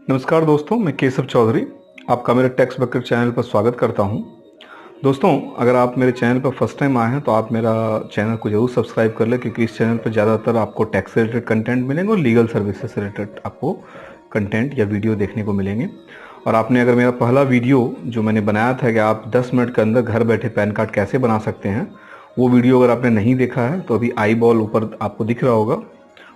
नमस्कार दोस्तों, मैं केशव चौधरी आपका मेरे टैक्स बकेट चैनल पर स्वागत करता हूं। दोस्तों, अगर आप मेरे चैनल पर फर्स्ट टाइम आए हैं तो आप मेरा चैनल को जरूर सब्सक्राइब कर लें, क्योंकि इस चैनल पर ज़्यादातर आपको टैक्स से रिलेटेड कंटेंट मिलेंगे और लीगल सर्विसेज से रिलेटेड आपको कंटेंट या वीडियो देखने को मिलेंगे। और आपने अगर मेरा पहला वीडियो जो मैंने बनाया था कि आप 10 मिनट के अंदर घर बैठे पैन कार्ड कैसे बना सकते हैं, वो वीडियो अगर आपने नहीं देखा है तो अभी आई बॉल ऊपर आपको दिख रहा होगा,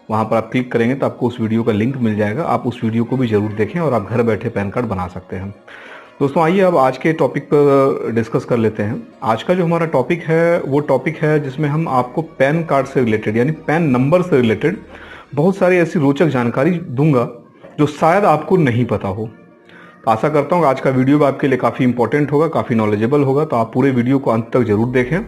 वहाँ पर आप क्लिक करेंगे तो आपको उस वीडियो का लिंक मिल जाएगा। आप उस वीडियो को भी ज़रूर देखें और आप घर बैठे पैन कार्ड बना सकते हैं। दोस्तों, आइए अब आज के टॉपिक पर डिस्कस कर लेते हैं। आज का जो हमारा टॉपिक है वो टॉपिक है जिसमें हम आपको पैन कार्ड से रिलेटेड यानी पैन नंबर से रिलेटेड बहुत सारी ऐसी रोचक जानकारी दूंगा जो शायद आपको नहीं पता हो। तो आशा करता हूँ आज का वीडियो भी आपके लिए काफ़ी इंपॉर्टेंट होगा, काफ़ी नॉलेजेबल होगा। तो आप पूरे वीडियो को अंत तक जरूर देखें।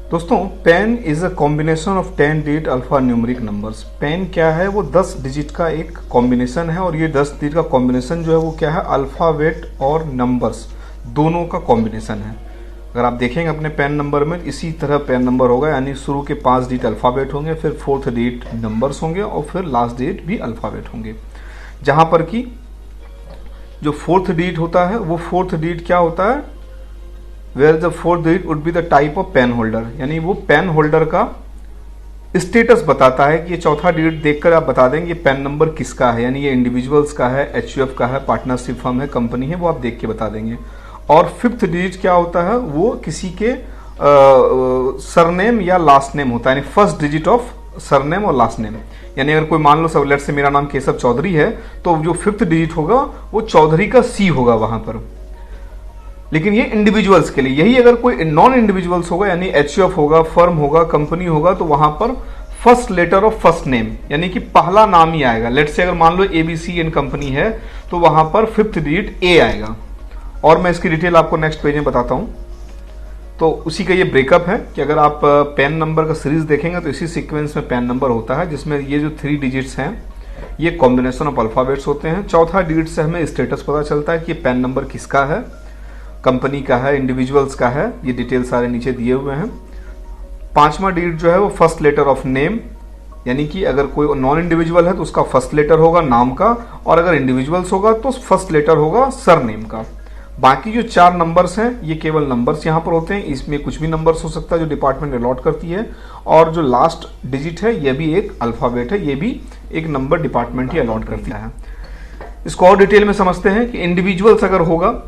दोस्तों, pan is a combination of 10 digit alpha numeric numbers. Pan क्या है? वो 10 डिजिट का एक कॉम्बिनेशन है, और ये 10 डिजिट का कॉम्बिनेशन जो है वो क्या है? अल्फ़ाबेट और नंबर्स दोनों का कॉम्बिनेशन है। अगर आप देखेंगे अपने पैन नंबर में इसी तरह पैन नंबर होगा, यानी शुरू के 5 डिजिट अल्फ़ाबेट होंगे, फिर 4th डिजिट नंबर्स होंगे और फिर लास्ट डिजिट भी अल्फ़ाबेट होंगे। जहाँ पर कि जो 4th डिजिट होता है वो 4th डिजिट क्या होता है? Where the 4th digit would be the type of pen holder, यानी वो पेन होल्डर का स्टेटस बताता है कि ये चौथा डिजिट देखकर आप बता देंगे ये पेन नंबर किसका है, यानी ये इंडिविजुअल्स का है, एचयूएफ का है, पार्टनरशिप फर्म है, कंपनी है, वो आप देख के बता देंगे। और 5th डिजिट क्या होता है? वो किसी के सरनेम या लास्ट नेम होता है, यानी फर्स्ट डिजिट ऑफ सरनेम और लास्ट नेम। यानी अगर कोई मान लो सब लेट से मेरा नाम केशव चौधरी है तो जो 5th डिजिट होगा वो चौधरी का सी होगा वहां पर। लेकिन ये इंडिविजुअल्स के लिए, यही अगर कोई नॉन इंडिविजुअल्स होगा यानी एचयूएफ होगा, फर्म होगा, कंपनी होगा, तो वहां पर first letter of first name यानी कि पहला नाम ही आएगा। लेट से अगर मान लो एबीसी एंड कंपनी है तो वहां पर 5th डिजिट ए आएगा। और मैं इसकी डिटेल आपको नेक्स्ट पेज में बताता हूं। तो उसी का ये ब्रेकअप है कि अगर आप पैन नंबर का सीरीज देखेंगे तो इसी सीक्वेंस में पैन नंबर होता है, जिसमें ये जो 3 डिजिट्स हैं ये कॉम्बिनेशन ऑफ अल्फाबेट्स होते हैं। चौथा डिजिट से हमें स्टेटस पता चलता है कि पैन नंबर किसका है, कंपनी का है, इंडिविजुअल्स का है, ये डिटेल सारे नीचे दिए हुए हैं। 5वां डिजिट जो है वो फर्स्ट लेटर ऑफ नेम, यानी कि अगर कोई नॉन इंडिविजुअल है तो उसका फर्स्ट लेटर होगा नाम का, और अगर इंडिविजुअल्स होगा तो फर्स्ट लेटर होगा सरनेम का। बाकी जो 4 नंबर्स हैं ये केवल नंबर्स यहाँ पर होते हैं, इसमें कुछ भी नंबर्स हो सकता है जो डिपार्टमेंट अलॉट करती है। और जो लास्ट डिजिट है ये भी एक अल्फाबेट है, ये भी एक नंबर डिपार्टमेंट ही अलॉट करती है। इसको और डिटेल में समझते हैं कि इंडिविजुअल्स अगर होगा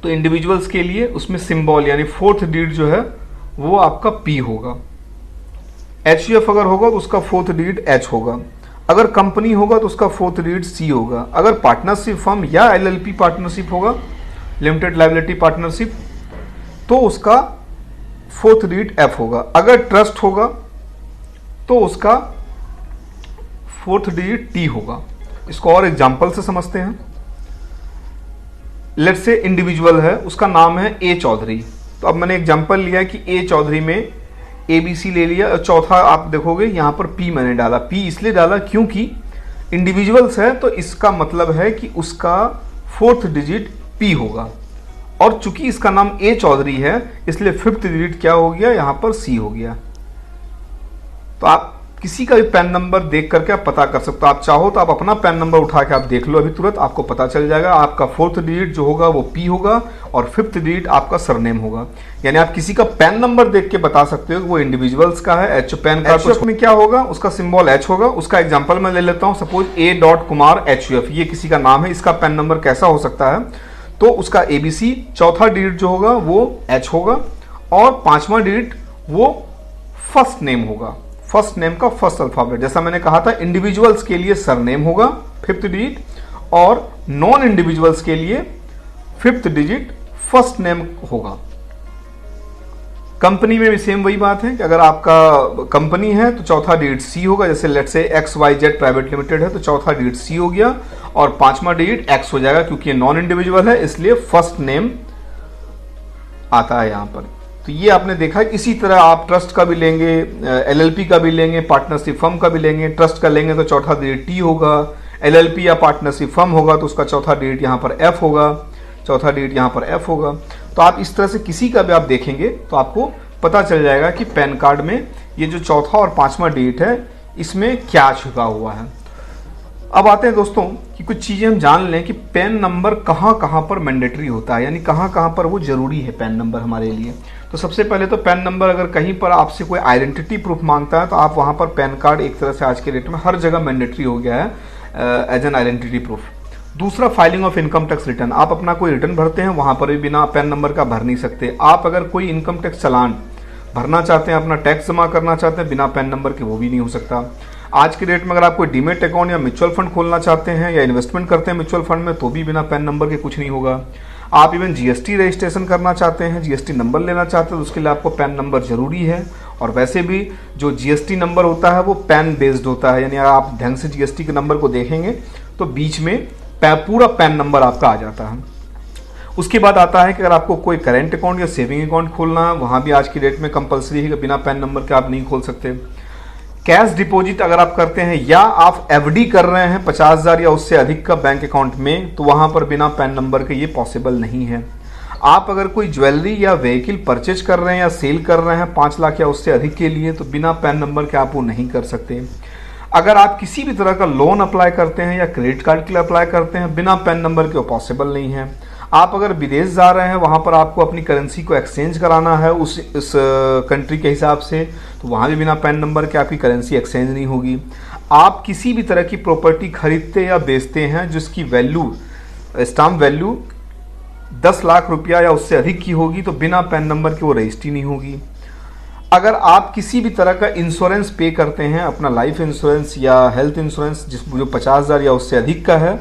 तो इंडिविजुअल्स के लिए उसमें सिंबल यानी 4th डिजिट जो है वो आपका पी होगा। एचयूएफ अगर होगा तो उसका 4th डिजिट एच होगा। अगर कंपनी होगा तो उसका 4th डिजिट सी होगा। अगर पार्टनरशिप फर्म या एलएलपी पार्टनरशिप होगा, लिमिटेड लायबिलिटी पार्टनरशिप, तो उसका 4th डिजिट एफ होगा। अगर ट्रस्ट होगा तो उसका 4th डिजिट टी होगा। इसको और एग्जांपल से समझते हैं। लेट से इंडिविजुअल है, उसका नाम है ए चौधरी, तो अब मैंने एग्जांपल लिया कि ए चौधरी में एबीसी ले लिया, और चौथा आप देखोगे यहां पर पी मैंने डाला। पी इसलिए डाला क्योंकि इंडिविजुअल्स है तो इसका मतलब है कि उसका 4th डिजिट पी होगा, और चूंकि इसका नाम ए चौधरी है इसलिए 5th डिजिट क्या हो गया? यहां पर सी हो गया। तो आप किसी का भी पैन नंबर देख करके आप पता कर सकते हो। आप चाहो तो आप अपना पैन नंबर उठा के आप देख लो, अभी तुरंत आपको पता चल जाएगा। आपका 4th डिजिट जो होगा वो पी होगा और 5th डिजिट आपका सरनेम होगा। यानी आप किसी का पैन नंबर देख के बता सकते हो कि वो इंडिविजुअल्स का है। एच पैन कार्ड में क्या होगा? उसका सिंबल एच होगा। उसका एग्जाम्पल मैं ले लेता हूं, सपोज A.कुमार एचयूएफ, ये किसी का नाम है। इसका पैन नंबर कैसा हो सकता है? तो उसका एबीसी, चौथा डिजिट जो होगा वो एच होगा, और 5वां डिजिट वो फर्स्ट नेम होगा, फर्स्ट नेम का फर्स्ट अल्फाबेट। जैसा मैंने कहा था इंडिविजुअल्स के लिए सरनेम होगा 5th डिजिट, और नॉन इंडिविजुअल्स के लिए 5th डिजिट फर्स्ट नेम होगा। कंपनी में भी सेम वही बात है कि अगर आपका कंपनी है तो चौथा डिजिट सी होगा। जैसे लेट से XYZ प्राइवेट लिमिटेड है तो चौथा डिजिट सी हो गया, और 5वां डिजिट एक्स हो जाएगा, क्योंकि ये नॉन इंडिविजुअल है इसलिए फर्स्ट नेम आता है यहां पर। तो ये आपने देखा। इसी तरह आप ट्रस्ट का भी लेंगे, एलएलपी का भी लेंगे, पार्टनरशिप फर्म का भी लेंगे। ट्रस्ट का लेंगे तो चौथा डिजिट टी होगा, एलएलपी या पार्टनरशिप फर्म होगा तो उसका चौथा डिजिट यहाँ पर एफ होगा, चौथा डिजिट यहाँ पर एफ होगा। तो आप इस तरह से किसी का भी आप देखेंगे तो आपको पता चल जाएगा कि पैन कार्ड में ये जो चौथा और 5वां डिजिट है इसमें क्या छुपा हुआ है। अब आते हैं दोस्तों कि कुछ चीज़ें हम जान लें कि पैन नंबर कहाँ कहाँ पर मैंडेटरी होता है, यानी कहाँ कहाँ पर वो जरूरी है पैन नंबर हमारे लिए। तो सबसे पहले तो पैन नंबर अगर कहीं पर आपसे कोई आइडेंटिटी प्रूफ मांगता है तो आप वहाँ पर पैन कार्ड एक तरह से आज के डेट में हर जगह मैंडेटरी हो गया है एज एन आइडेंटिटी प्रूफ। दूसरा, filing of income tax return. आप अपना कोई रिटर्न भरते हैं, वहाँ पर भी बिना पैन नंबर का भर नहीं सकते। आप अगर कोई इनकम टैक्स चालान भरना चाहते हैं, अपना टैक्स जमा करना चाहते हैं, बिना पैन नंबर के वो भी नहीं हो सकता। आज के डेट में अगर आप कोई डीमेट अकाउंट या म्यूचुअल फंड खोलना चाहते हैं या इन्वेस्टमेंट करते हैं म्यूचुअल फंड में, तो भी बिना पैन नंबर के कुछ नहीं होगा। आप इवन जीएसटी रजिस्ट्रेशन करना चाहते हैं, जीएसटी नंबर लेना चाहते हैं, तो उसके लिए आपको पैन नंबर जरूरी है। और वैसे भी जो जीएसटी नंबर होता है वो पैन बेस्ड होता है, यानी अगर आप ढंग से जीएसटी के नंबर को देखेंगे तो बीच में पूरा पैन नंबर आपका आ जाता है। उसके बाद आता है कि अगर आपको कोई करेंट अकाउंट या सेविंग अकाउंट खोलना है, वहाँ भी आज की डेट में कंपलसरी है कि बिना पैन नंबर के आप नहीं खोल सकते। कैश डिपॉजिट अगर आप करते हैं या आप एफडी कर रहे हैं 50,000 या उससे अधिक का बैंक अकाउंट में, तो वहाँ पर बिना पैन नंबर के ये पॉसिबल नहीं है। आप अगर कोई ज्वेलरी या व्हीकल परचेज कर रहे हैं या सेल कर रहे हैं 5 लाख या उससे अधिक के लिए, तो बिना पैन नंबर के आप वो नहीं कर सकते। अगर आप किसी भी तरह का लोन अप्लाई करते हैं या क्रेडिट कार्ड के लिए अप्लाई करते हैं, बिना पैन नंबर के वो पॉसिबल नहीं है। आप अगर विदेश जा रहे हैं, वहाँ पर आपको अपनी करेंसी को एक्सचेंज कराना है उस कंट्री के हिसाब से, तो वहाँ भी बिना पैन नंबर के आपकी करेंसी एक्सचेंज नहीं होगी। आप किसी भी तरह की प्रॉपर्टी खरीदते या बेचते हैं जिसकी वैल्यू, स्टाम्प वैल्यू 10 लाख रुपया या उससे अधिक की होगी, तो बिना पैन नंबर के वो रजिस्ट्री नहीं होगी। अगर आप किसी भी तरह का इंश्योरेंस पे करते हैं, अपना लाइफ इंश्योरेंस या हेल्थ इंश्योरेंस जो 50,000 या उससे अधिक का है,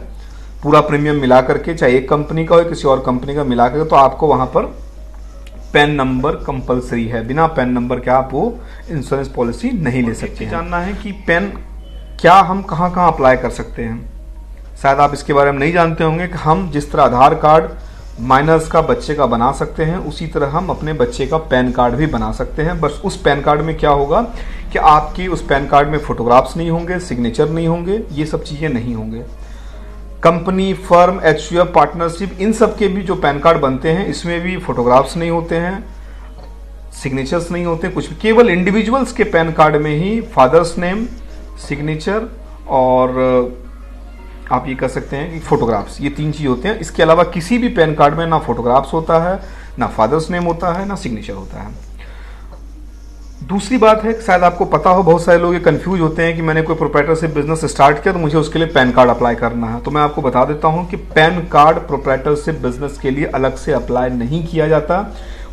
पूरा प्रीमियम मिला करके, चाहे एक कंपनी का हो किसी और कंपनी का मिला करके, तो आपको वहां पर पैन नंबर कंपलसरी है। बिना पैन नंबर के आप वो इंश्योरेंस पॉलिसी नहीं ले सकते। जानना है कि पैन क्या हम कहाँ कहाँ अप्लाई कर सकते हैं। शायद आप इसके बारे में नहीं जानते होंगे कि हम जिस तरह आधार कार्ड माइनर्स का बच्चे का बना सकते हैं, उसी तरह हम अपने बच्चे का पैन कार्ड भी बना सकते हैं। बस उस पैन कार्ड में क्या होगा कि आपकी उस पैन कार्ड में फोटोग्राफ्स नहीं होंगे, सिग्नेचर नहीं होंगे, ये सब चीज़ें नहीं होंगे। कंपनी, फर्म, एचयूएफ, पार्टनरशिप, इन सब के भी जो पैन कार्ड बनते हैं, इसमें भी फोटोग्राफ्स नहीं होते हैं, सिग्नेचर्स नहीं होते कुछ भी। केवल इंडिविजुअल्स के पैन कार्ड में ही फादर्स नेम, सिग्नेचर और आप ये कह सकते हैं कि फोटोग्राफ्स, ये 3 चीज होते हैं। इसके अलावा किसी भी पैन कार्ड में ना फोटोग्राफ्स होता है, ना फादर्स नेम होता है, ना सिग्नेचर होता है। दूसरी बात है, शायद आपको पता हो, बहुत सारे लोग ये कंफ्यूज होते हैं कि मैंने कोई प्रोप्राइटरशिप बिजनेस स्टार्ट किया तो मुझे उसके लिए पैन कार्ड अप्लाई करना है। तो मैं आपको बता देता हूं कि पैन कार्ड प्रोप्राइटरशिप बिजनेस के लिए अलग से अप्लाई नहीं किया जाता।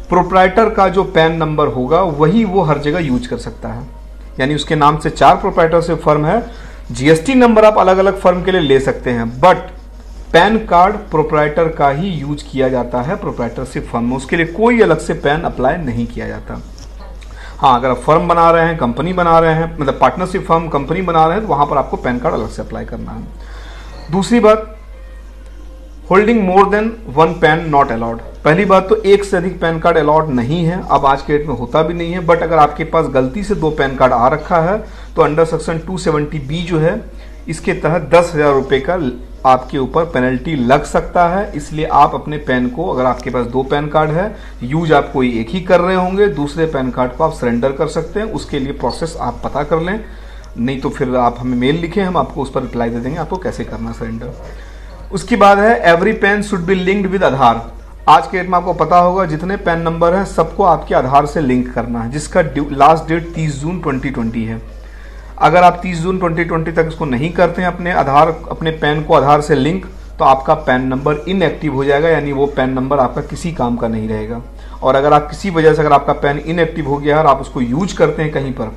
प्रोप्राइटर का जो पैन नंबर होगा वही वो हर जगह यूज कर सकता है, यानी उसके नाम से 4 प्रोप्राइटरशिप फर्म है। जीएसटी नंबर आप अलग अलग फर्म के लिए ले सकते हैं, बट पैन कार्ड प्रोप्राइटर का ही यूज किया जाता है प्रोप्राइटरशिप फर्म में, उसके लिए कोई अलग से पैन अप्लाई नहीं किया जाता। हाँ, अगर आप फर्म बना रहे हैं, कंपनी बना रहे हैं, मतलब पार्टनरशिप फर्म कंपनी बना रहे हैं, तो वहां पर आपको पैन कार्ड अलग से अप्लाई करना है। दूसरी बात, holding more than 1 pan not allowed. पहली बात तो एक से अधिक पैन कार्ड अलाउड नहीं है, अब आज के डेट में होता भी नहीं है। बट अगर आपके पास गलती से 2 पैन कार्ड आ रखा है तो अंडर सेक्शन 270B जो है, इसके तहत 10,000 रुपये का आपके ऊपर पेनल्टी लग सकता है। इसलिए आप अपने पैन को, अगर आपके पास 2 पैन कार्ड है, यूज आप कोई एक ही कर रहे होंगे, दूसरे पैन कार्ड को आप सरेंडर कर सकते हैं। उसके लिए प्रोसेस आप पता कर लें, नहीं तो फिर आप हमें मेल लिखें, हम आपको उस पर रिप्लाई दे देंगे आपको कैसे करना सरेंडर। उसके बाद है every PAN should be linked with Aadhaar. आज के डेट में आपको पता होगा जितने पैन नंबर हैं सबको आपके आधार से लिंक करना है, जिसका लास्ट डेट 30 जून 2020 है। अगर आप 30 जून 2020 तक इसको नहीं करते हैं अपने पैन को आधार से लिंक, तो आपका पैन नंबर इनएक्टिव हो जाएगा, यानी वो पैन नंबर आपका किसी काम का नहीं रहेगा। और अगर आप किसी वजह से अगर आपका पैन इनएक्टिव हो गया और आप उसको यूज करते हैं कहीं पर,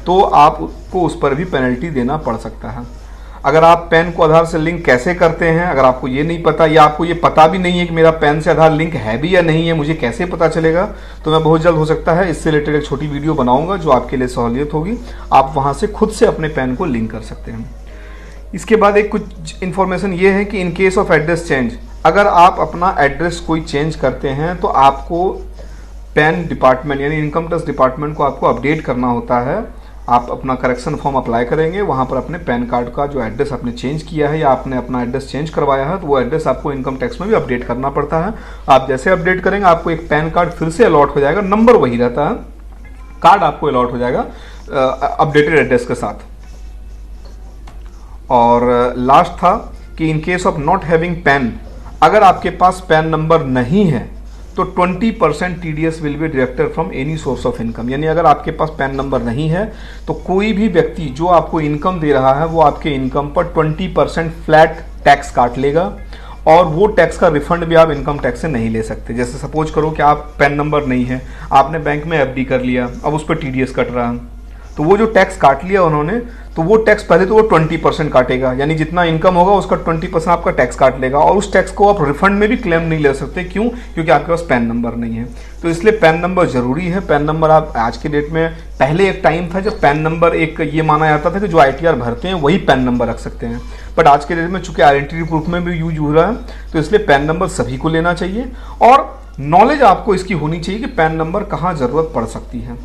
तो आपको उस पर भी पेनल्टी देना पड़ सकता है। अगर आप पैन को आधार से लिंक कैसे करते हैं, अगर आपको ये नहीं पता या आपको ये पता भी नहीं है कि मेरा पैन से आधार लिंक है भी या नहीं है, मुझे कैसे पता चलेगा, तो मैं बहुत जल्द हो सकता है इससे रिलेटेड एक छोटी वीडियो बनाऊंगा जो आपके लिए सहूलियत होगी। आप वहां से खुद से अपने पैन को लिंक कर सकते हैं। इसके बाद एक कुछ इन्फॉर्मेशन ये है कि in case of address change, अगर आप अपना एड्रेस कोई चेंज करते हैं तो आपको पैन डिपार्टमेंट यानी इनकम टैक्स डिपार्टमेंट को आपको अपडेट करना होता है। आप अपना करेक्शन फॉर्म अप्लाई करेंगे, वहाँ पर अपने पैन कार्ड का जो एड्रेस आपने चेंज किया है या आपने अपना एड्रेस चेंज करवाया है, तो वो एड्रेस आपको इनकम टैक्स में भी अपडेट करना पड़ता है। आप जैसे अपडेट करेंगे आपको एक पैन कार्ड फिर से अलॉट हो जाएगा, नंबर वही रहता है, कार्ड आपको अलॉट हो जाएगा अपडेटेड एड्रेस के साथ। और लास्ट था कि in case of not having pan, अगर आपके पास पैन नंबर नहीं है तो 20% TDS will be deducted from any source of income. यानी अगर आपके पास पैन नंबर नहीं है तो कोई भी व्यक्ति जो आपको इनकम दे रहा है वो आपके इनकम पर 20% फ्लैट टैक्स काट लेगा, और वो टैक्स का रिफंड भी आप इनकम टैक्स से नहीं ले सकते। जैसे सपोज करो कि आप पैन नंबर नहीं है, आपने बैंक में FD कर लिया, अब उस पर TDS कट रहा, तो वो जो टैक्स काट लिया उन्होंने, तो वो टैक्स पहले तो वो 20% काटेगा, यानी जितना इनकम होगा उसका 20% आपका टैक्स काट लेगा, और उस टैक्स को आप रिफंड में भी क्लेम नहीं ले सकते। क्यों? क्योंकि आपके पास पैन नंबर नहीं है। तो इसलिए पैन नंबर जरूरी है। पैन नंबर आप आज के डेट में, पहले एक टाइम था जब पैन नंबर एक ये माना जाता था कि जो ITR भरते हैं वही पैन नंबर रख सकते हैं, बट आज के डेट में चूंकि आइडेंटिटी प्रूफ में भी यूज हो रहा है, तो इसलिए पैन नंबर सभी को लेना चाहिए, और नॉलेज आपको इसकी होनी चाहिए कि पैन नंबर कहाँ जरूरत पड़ सकती है।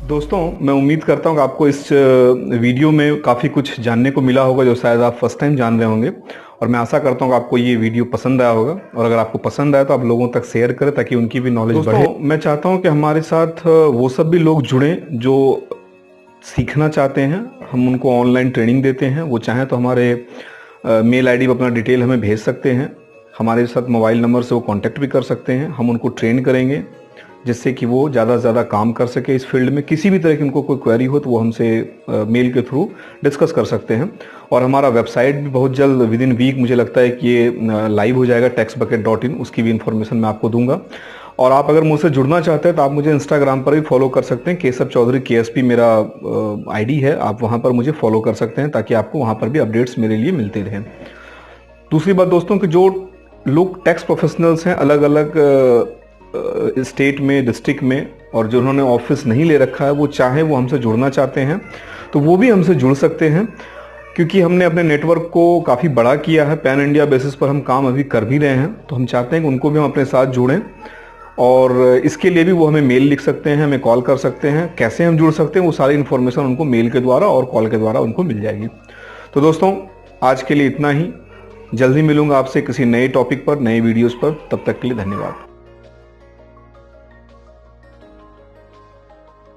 दोस्तों, मैं उम्मीद करता हूँ कि आपको इस वीडियो में काफ़ी कुछ जानने को मिला होगा जो शायद आप फर्स्ट टाइम जान रहे होंगे, और मैं आशा करता हूँ कि आपको ये वीडियो पसंद आया होगा, और अगर आपको पसंद आया तो आप लोगों तक शेयर करें ताकि उनकी भी नॉलेज बढ़े। मैं चाहता हूँ कि हमारे साथ वो सब भी लोग जुड़ें जो सीखना चाहते हैं। हम उनको ऑनलाइन ट्रेनिंग देते हैं, वो चाहें तो हमारे मेल ID पर अपना डिटेल हमें भेज सकते हैं, हमारे साथ मोबाइल नंबर से वो कांटेक्ट भी कर सकते हैं। हम उनको ट्रेन करेंगे जिससे कि वो ज़्यादा से ज़्यादा काम कर सके इस फील्ड में। किसी भी तरह की उनको कोई क्वेरी हो तो वो हमसे मेल के थ्रू डिस्कस कर सकते हैं। और हमारा वेबसाइट भी बहुत जल्द विदिन वीक मुझे लगता है कि ये लाइव हो जाएगा, taxbucket.in, उसकी भी इन्फॉर्मेशन मैं आपको दूंगा। और आप अगर मुझसे जुड़ना चाहते हैं तो आप मुझे इंस्टाग्राम पर भी फॉलो कर सकते हैं। केशव चौधरी KSP मेरा ID है, आप वहाँ पर मुझे फॉलो कर सकते हैं ताकि आपको वहाँ पर भी अपडेट्स मेरे लिए मिलते रहें। दूसरी बात दोस्तों, कि जो लोग टैक्स प्रोफेशनल्स हैं अलग अलग स्टेट में, डिस्ट्रिक्ट में, और जो उन्होंने ऑफिस नहीं ले रखा है, वो चाहे वो हमसे जुड़ना चाहते हैं तो वो भी हमसे जुड़ सकते हैं, क्योंकि हमने अपने नेटवर्क को काफ़ी बड़ा किया है। पैन इंडिया बेसिस पर हम काम अभी कर भी रहे हैं, तो हम चाहते हैं कि उनको भी हम अपने साथ जोड़ें, और इसके लिए भी वो हमें मेल लिख सकते हैं, हमें कॉल कर सकते हैं। कैसे हम जुड़ सकते हैं वो सारी इन्फॉर्मेशन उनको मेल के द्वारा और कॉल के द्वारा उनको मिल जाएगी। तो दोस्तों, आज के लिए इतना ही। जल्दी मिलूंगा आपसे किसी नए टॉपिक पर, नए वीडियोज़ पर। तब तक के लिए धन्यवाद।